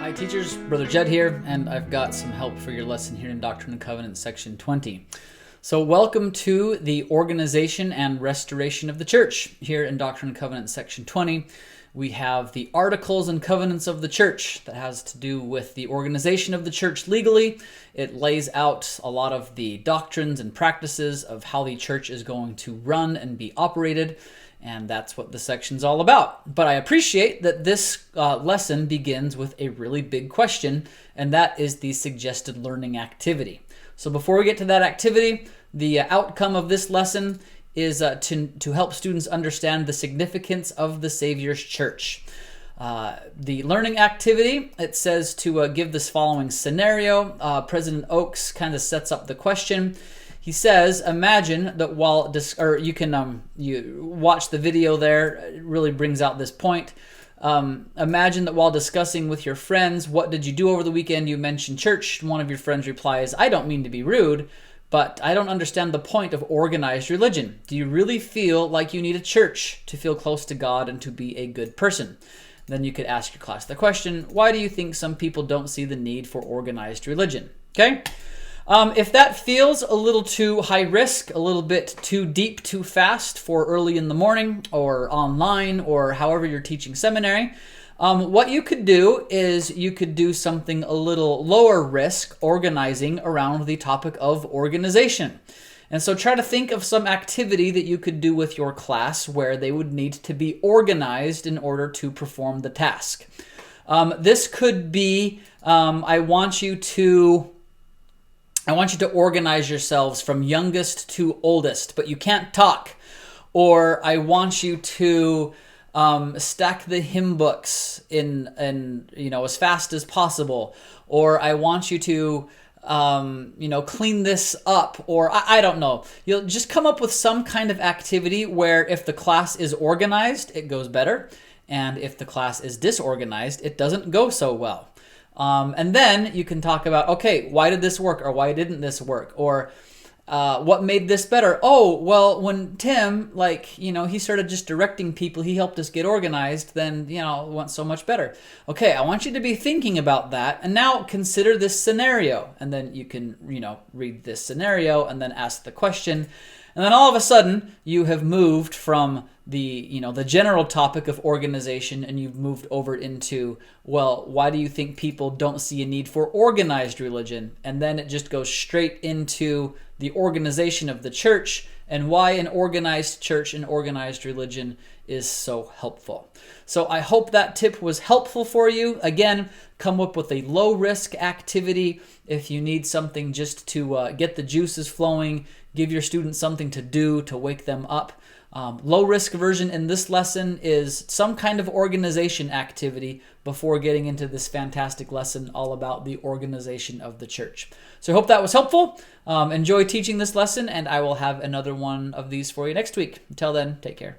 Hi teachers, Brother Judd here, and I've got some help for your lesson here in Doctrine and Covenants section 20. So welcome to the organization and restoration of the church. Here in Doctrine and Covenants section 20, we have the articles and covenants of the church that has to do with the organization of the church legally. It lays out a lot of the doctrines and practices of how the church is going to run and be operated. And that's what the section's all about. But I appreciate that this lesson begins with a really big question, and that is the suggested learning activity. So before we get to that activity, the outcome of this lesson is to help students understand the significance of the Savior's church. The learning activity, it says to give this following scenario. President Oakes kind of sets up the question. He says, imagine that while, you watch the video there, it really brings out this point. Imagine that while discussing with your friends, what did you do over the weekend? You mentioned church. One of your friends replies, I don't mean to be rude, but I don't understand the point of organized religion. Do you really feel like you need a church to feel close to God and to be a good person? Then you could ask your class the question, why do you think some people don't see the need for organized religion? Okay? If that feels a little too high risk, a little bit too deep, too fast for early in the morning or online or however you're teaching seminary, what you could do is you could do something a little lower risk, organizing around the topic of organization. And so try to think of some activity that you could do with your class where they would need to be organized in order to perform the task. This could be, I want you to organize yourselves from youngest to oldest, but you can't talk. Or I want you to stack the hymn books in as fast as possible. Or I want you to clean this up. Or I don't know. You'll just come up with some kind of activity where if the class is organized, it goes better. And if the class is disorganized, it doesn't go so well. And then you can talk about, okay, why did this work or why didn't this work? Or what made this better? Oh, well, when Tim, he started just directing people, he helped us get organized, then, it went so much better. Okay, I want you to be thinking about that. And now consider this scenario. And then you can, read this scenario and then ask the question. And then all of a sudden, you have moved from the general topic of organization and you've moved over into, well, why do you think people don't see a need for organized religion? And then it just goes straight into the organization of the church and why an organized church and organized religion is so helpful. So I hope that tip was helpful for you. Again, come up with a low-risk activity if you need something just to get the juices flowing, give your students something to do to wake them up. Low-risk version in this lesson is some kind of organization activity before getting into this fantastic lesson all about the organization of the church. So I hope that was helpful. Enjoy teaching this lesson, and I will have another one of these for you next week. Until then, take care.